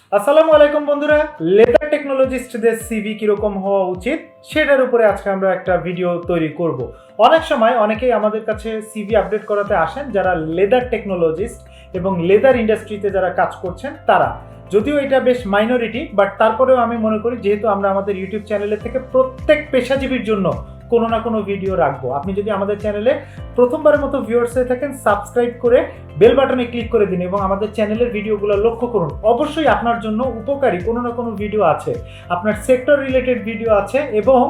আসসালামু আলাইকুম বন্ধুরা, লেদার টেকনোলজিস্টদের সিভি কিরকম হওয়া উচিত সেটার উপরে আজকে আমরা একটা ভিডিও তৈরি করব। অনেক সময় অনেকেই আমাদের কাছে সিভি আপডেট করাতে আসেন যারা লেদার টেকনোলজিস্ট এবং লেদার ইন্ডাস্ট্রিতে যারা কাজ করছেন তারা। যদিও এটা বেশ মাইনরিটি, বাট তারপরেও আমি মনে করি যেহেতু আমরা আমাদের ইউটিউব চ্যানেলে থেকে প্রত্যেক পেশাজীবীর জন্য কোনো না কোনো ভিডিও রাখবো। আপনি যদি আমাদের চ্যানেলে প্রথমবারের মতো ভিউয়ার্স হয়ে থাকেন, সাবস্ক্রাইব করে বেল বাটনে ক্লিক করে দিন এবং আমাদের চ্যানেলের ভিডিওগুলো লক্ষ্য করুন। অবশ্যই আপনার জন্য উপকারী কোনো না কোনো ভিডিও আছে, আপনার সেক্টর রিলেটেড ভিডিও আছে এবং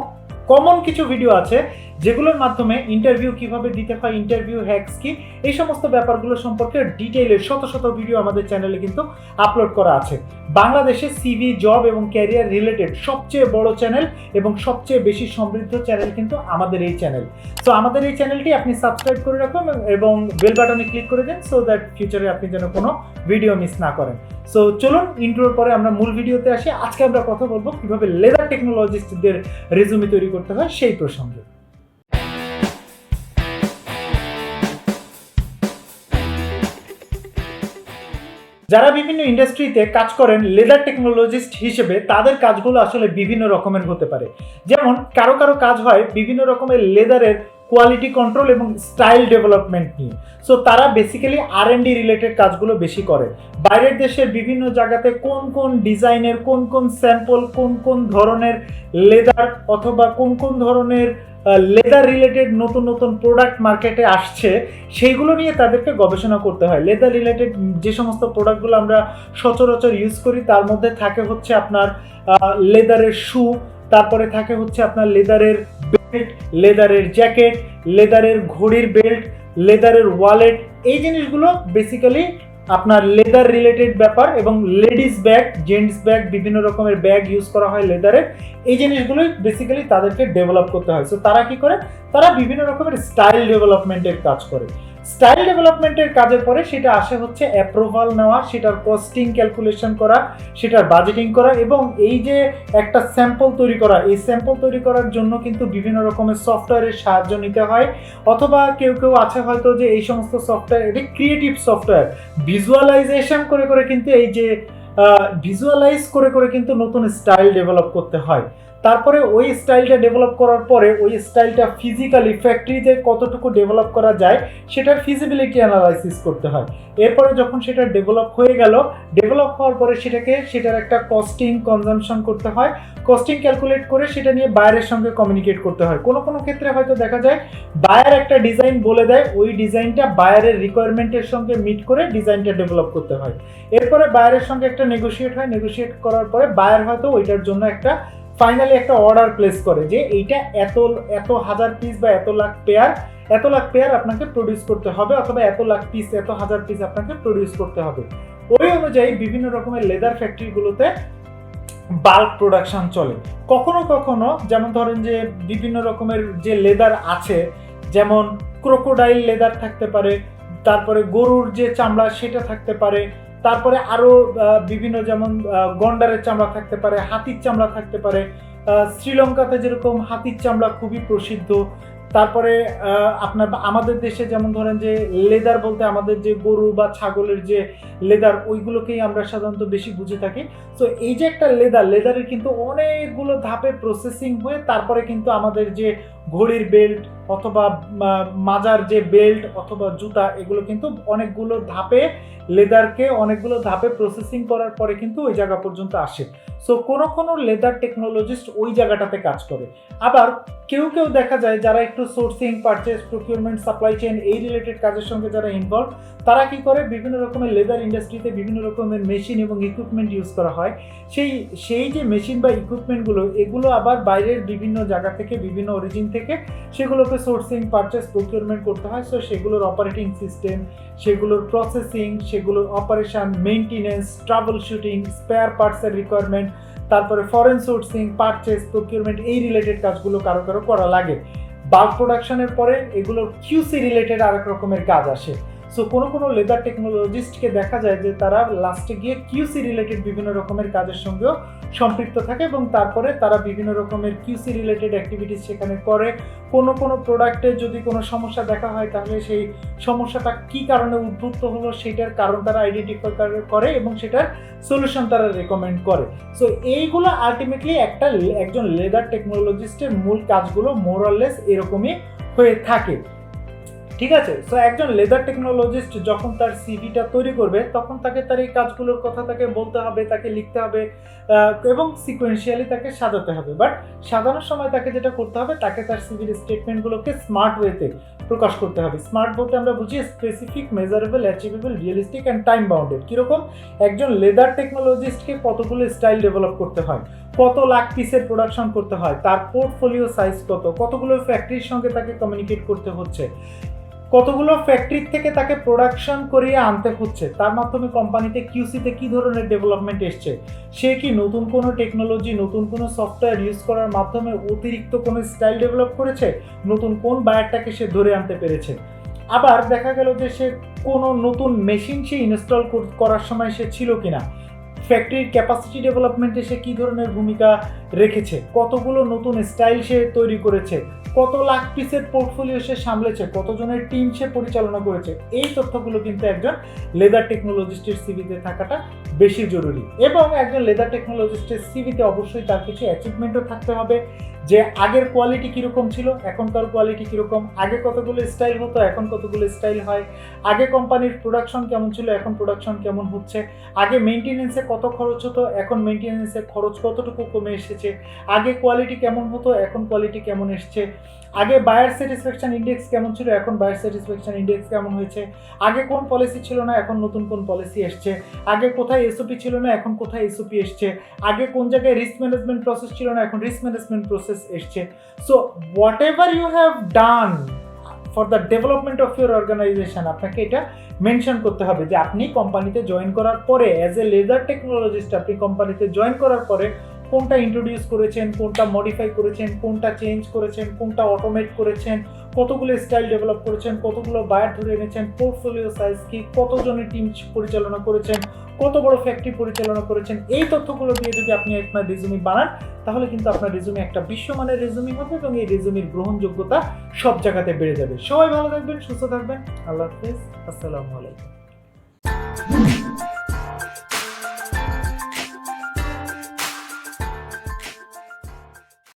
কমন কিছু ভিডিও আছে যেগুলোর মাধ্যমে ইন্টারভিউ কিভাবে দিতে হয়, ইন্টারভিউ হ্যাকস কি, এই সমস্ত ব্যাপারগুলো সম্পর্কে ডিটেইলে শত শত ভিডিও আমাদের চ্যানেলে কিন্তু আপলোড করা আছে। বাংলাদেশে সিভি, জব এবং ক্যারিয়ার রিলেটেড সবচেয়ে বড় চ্যানেল এবং সবচেয়ে বেশি সমৃদ্ধ চ্যানেল কিন্তু আমাদের এই চ্যানেল। সো আমাদের এই চ্যানেলটি আপনি সাবস্ক্রাইব করে রাখুন এবং বেল বাটনে ক্লিক করে দিন, সো দ্যাট ফিউচারে আপনি যেন কোনো ভিডিও মিস না করেন। সো চলুন, ইন্ট্রোর পরে আমরা মূল ভিডিওতে আসি। আজকে আমরা কথা বলবো কিভাবে লেদার টেকনোলজিস্টদের রেজুমে তৈরি করতে হয় সেই প্রসঙ্গে। যারা বিভিন্ন ইন্ডাস্ট্রিতে কাজ করেন লেদার টেকনোলজিস্ট হিসেবে, তাদের কাজগুলো আসলে বিভিন্ন রকমের হতে পারে। যেমন কারো কারো কাজ হয় বিভিন্ন রকমের লেদারের কোয়ালিটি কন্ট্রোল এবং স্টাইল ডেভেলপমেন্ট নিয়ে। সো তারা বেসিক্যালি R&D রিলেটেড কাজগুলো বেশি করে। বাইরের দেশের বিভিন্ন জায়গাতে কোন কোন ডিজাইনের, কোন কোন স্যাম্পল, কোন কোন ধরনের লেদার অথবা কোন কোন ধরনের লেদার রিলেটেড নতুন নতুন প্রোডাক্ট মার্কেটে আসছে, সেইগুলো নিয়ে তাদেরকে গবেষণা করতে হয়। লেদার রিলেটেড যে সমস্ত প্রোডাক্টগুলো আমরা সচরাচর ইউজ করি তার মধ্যে থাকে হচ্ছে আপনার লেদারের শু, তারপরে থাকে হচ্ছে আপনার লেদারের বেল্ট, লেদারের জ্যাকেট, লেদারের ঘড়ির বেল্ট, লেদারের ওয়ালেট। এই জিনিসগুলো বেসিক্যালি আপনার লেদার রিলেটেড ব্যাপার। এবং লেডিস ব্যাগ, জেন্টস ব্যাগ, বিভিন্ন রকমের ব্যাগ ইউজ করা হয় লেদারের। এই জিনিসগুলোই বেসিক্যালি তাদেরকে ডেভেলপ করতে হয়। সো তারা কি করে? তারা বিভিন্ন রকমের স্টাইল ডেভেলপমেন্টের কাজ করে। স্টাইল ডেভেলপমেন্টের কাজের পরে সেটা আসে হচ্ছে অ্যাপ্রুভাল নেওয়া, সেটার কস্টিং ক্যালকুলেশন করা, সেটার বাজেটিং করা এবং এই যে একটা স্যাম্পল তৈরি করা, এই স্যাম্পল তৈরি করার জন্য কিন্তু বিভিন্ন রকমের সফটওয়্যারের সাহায্য নিতে হয়। অথবা কেউ কেউ আছে হয়তো যে এই সমস্ত সফটওয়্যার, এটি ক্রিয়েটিভ সফটওয়্যার, ভিজুয়ালাইজেশন করে করে কিন্তু এই যে ভিজুয়ালাইজ করে করে কিন্তু নতুন স্টাইল ডেভেলপ করতে হয়। তারপরে ওই স্টাইলটা ডেভেলপ করার পরে ওই স্টাইলটা ফিজিক্যালি ফ্যাক্টরিতে কতটুকু ডেভেলপ করা যায় সেটার ফিজিবিলিটি অ্যানালাইসিস করতে হয়। এরপরে যখন সেটা ডেভেলপ হয়ে গেল, ডেভেলপ হওয়ার পরে সেটার একটা কস্টিং কনজামশন করতে হয়। কস্টিং ক্যালকুলেট করে সেটা নিয়ে বায়ারের সঙ্গে কমিউনিকেট করতে হয়। কোনো কোনো ক্ষেত্রে হয়তো দেখা যায় বায়ার একটা ডিজাইন বলে দেয়, ওই ডিজাইনটা বায়ারের রিকোয়ারমেন্টের সঙ্গে মিট করে ডিজাইনটা ডেভেলপ করতে হয়। এরপরে বায়ারের সঙ্গে একটা নেগোশিয়েট হয়, নেগোশিয়েট করার পরে বায়ার হয়তো ওইটার জন্য একটা ফাইনালি একটা অর্ডার প্লেস করে যে এইটা এত এত হাজার পিস বা এত লাখ পেয়ার আপনাকে প্রডিউস করতে হবে, অথবা এত লাখ পিস, এত হাজার পিস আপনাকে প্রডিউস করতে হবে। ওই অনুযায়ী বিভিন্ন রকমের লেদার ফ্যাক্টরিগুলোতে বাল্ক প্রোডাকশন চলে। কখনো কখনো যেমন ধরেন যে বিভিন্ন রকমের যে লেদার আছে, যেমন ক্রোকোডাইল লেদার থাকতে পারে, তারপরে গরুর যে চামড়া সেটা থাকতে পারে, তারপরে আরও বিভিন্ন যেমন গন্ডারের চামড়া থাকতে পারে, হাতির চামড়া থাকতে পারে। শ্রীলঙ্কাতে যেরকম হাতির চামড়া খুবই প্রসিদ্ধ। তারপরে আপনার আমাদের দেশে যেমন ধরেন যে লেদার বলতে আমাদের যে গরু বা ছাগলের যে লেদার, ওইগুলোকেই আমরা সাধারণত বেশি বুঝে থাকি। তো এই যে একটা লেদারের কিন্তু অনেকগুলো ধাপে প্রসেসিং হয়ে তারপরে কিন্তু আমাদের যে ঘড়ির বেল্ট অথবা মাজার যে বেল্ট অথবা জুতা, এগুলো কিন্তু অনেকগুলো ধাপে লেদারকে অনেকগুলো ধাপে প্রসেসিং করার পরে কিন্তু ওই জায়গা পর্যন্ত আসে। সো কোনো কোনো লেদার টেকনোলজিস্ট ওই জায়গাটাতে কাজ করে। আবার কেউ কেউ দেখা যায় যারা একটু sourcing, purchase, procurement, supply chain এই রিলেটেড কাজের সঙ্গে যারা ইনভলভ, তারা কি করে বিভিন্ন রকমের লেদার ইন্ডাস্ট্রিতে বিভিন্ন রকমের মেশিন এবং ইকুইপমেন্ট ইউজ করা হয়। সেই যে মেশিন বা ইকুইপমেন্টগুলো, এগুলো আবার বাইরের বিভিন্ন জায়গা থেকে, বিভিন্ন অরিজিন থেকে সেগুলোকে সোর্সিং, পারচেস, প্রকিউরমেন্ট করতে হয়। সো সেগুলোর অপারেটিং সিস্টেম, সেগুলোর প্রসেসিং, সেগুলোর operation, maintenance, trouble shooting, spare পার্টসের রিকোয়ারমেন্ট, তারপরে ফরেন সোর্সিং, পারচেস, প্রকিউরমেন্ট এই রিলেটেড কাজগুলো কারো করা লাগে। বাল্ক প্রোডাকশনের পরে এগুলোর কিউসি রিলেটেড আরেক রকমের কাজ আসে। সো কোনো লেদার টেকনোলজিস্টকে দেখা যায় যে তারা লাস্টে গিয়ে কিউসি রিলেটেড বিভিন্ন রকমের কাজের সঙ্গেও সম্পৃক্ত থাকে এবং তারপরে তারা বিভিন্ন রকমের কিউসি রিলেটেড অ্যাক্টিভিটিস সেখানে করে। কোনো প্রোডাক্টে যদি কোনো সমস্যা দেখা হয় তাহলে সেই সমস্যাটা কী কারণে উদ্ভূত হলো সেটার কারণ তারা আইডেন্টিফাই করে এবং সেটার সলিউশন তারা রেকমেন্ড করে। সো এইগুলো আলটিমেটলি একজন লেদার টেকনোলজিস্টের মূল কাজগুলো মোরাললেস এরকমই হয়ে থাকে। ঠিক আছে, সো একজন লেদার টেকনোলজিস্ট যখন তার সিভিটা তৈরি করবে তখন তাকে তার এই কাজগুলোর কথা তাকে বলতে হবে, তাকে লিখতে হবে এবং সিকোয়েন্সিয়ালি তাকে সাজাতে হবে। বাট সাজানোর সময় তাকে যেটা করতে হবে, তাকে তার সিভির স্টেটমেন্টগুলোকে স্মার্ট ওয়েতে প্রকাশ করতে হবে। স্মার্ট বলতে আমরা বুঝি specific, measurable, achievable, realistic and time bounded. কীরকম একজন লেদার টেকনোলজিস্টকে কতগুলো স্টাইল ডেভেলপ করতে হয়, কত লাখ পিসের প্রোডাকশন করতে হয়, তার পোর্টফোলিও সাইজ কতগুলো ফ্যাক্টরির সঙ্গে তাকে কমিউনিকেট করতে হচ্ছে, কতগুলো ফ্যাক্টরি থেকে তাকে প্রোডাকশন করিয়ে আনতে হচ্ছে, তার মাধ্যমে কোম্পানিতে কিউসিতে কী ধরনের ডেভেলপমেন্ট এসছে, সে কি নতুন কোনো টেকনোলজি, নতুন কোনো সফটওয়্যার ইউজ করার মাধ্যমে অতিরিক্ত কোনো স্টাইল ডেভেলপ করেছে, নতুন কোন বায়ারটাকে সে ধরে আনতে পেরেছে। আবার দেখা গেল যে সে কোনো নতুন মেশিন সে ইনস্টল করার সময় সে ছিল কিনা, ফ্যাক্টরির ক্যাপাসিটি ডেভেলপমেন্টে সে কী ধরনের ভূমিকা রেখেছে, কতগুলো নতুন স্টাইল সে তৈরি করেছে, কত লাখ পিসের পোর্টফোলিও সে সামলেছে, কতজনের টিম সে পরিচালনা করেছে। এই তথ্যগুলো কিন্তু একজন লেদার টেকনোলজিস্টের সিভিতে থাকাটা বেশি জরুরি। এবং একজন লেদার টেকনোলজিস্টের সিভিতে অবশ্যই তার কিছু অ্যাচিভমেন্টও থাকতে হবে, যে আগের কোয়ালিটি কীরকম ছিল, এখনকার কোয়ালিটি কীরকম, আগে কতগুলো স্টাইল হতো, এখন কতগুলো স্টাইল হয়, আগে কোম্পানির প্রোডাকশন কেমন ছিল, এখন প্রোডাকশন কেমন হচ্ছে, আগে মেনটেনেন্সে কত খরচ হতো, এখন মেনটেনেন্সে খরচ কতটুকু কমে এসেছে, আগে কোয়ালিটি কেমন হতো, এখন কোয়ালিটি কেমন এসছে, আগে বায়ার স্যাটিসফ্যাকশন ইন্ডেক্স কেমন ছিল, এখন বায়ার স্যাটিসফ্যাকশন ইন্ডেক্স কেমন হয়েছে, আগে কোন পলিসি ছিল না, এখন নতুন কোন পলিসি এসছে, আগে কোথায় এসওপি ছিল না, এখন কোথায় এসওপি এসছে, আগে কোন জায়গায় রিস্ক ম্যানেজমেন্ট প্রসেস ছিল না, এখন রিস্ক ম্যানেজমেন্ট প্রসেস এসছে। So whatever you have done for the development of your organisation, আপনাকে এটা মেনশন করতে হবে যে আপনি কোম্পানিতে জয়েন করার পরে অ্যাজ এ লেদার টেকনোলজিস্ট আপনি কোম্পানিতে জয়েন করার পরে কোনটা ইন্ট্রোডিউস করেছেন, কোনটা মডিফাই করেছেন, কোনটা চেঞ্জ করেছেন, কোনটা অটোমেট করেছেন, কতগুলো স্টাইল ডেভেলপ করেছেন, কতগুলো বায়ার ধরে এনেছেন, পোর্টফোলিও সাইজ কি, কতজনের টিম পরিচালনা করেছেন, কত বড় ফ্যাক্টরি পরিচালনা করেছেন। এই তথ্যগুলো দিয়ে যদি আপনি আপনার রেজুমি বানান তাহলে কিন্তু আপনার রেজুমি একটা বিশ্বমানের রেজুমি হবে এবং এই রেজুমির গ্রহণযোগ্যতা সব জায়গাতে বেড়ে যাবে। সবাই ভালো থাকবেন, সুস্থ থাকবেন, আল্লাহ হাফেজ, আসসালামু আলাইকুম।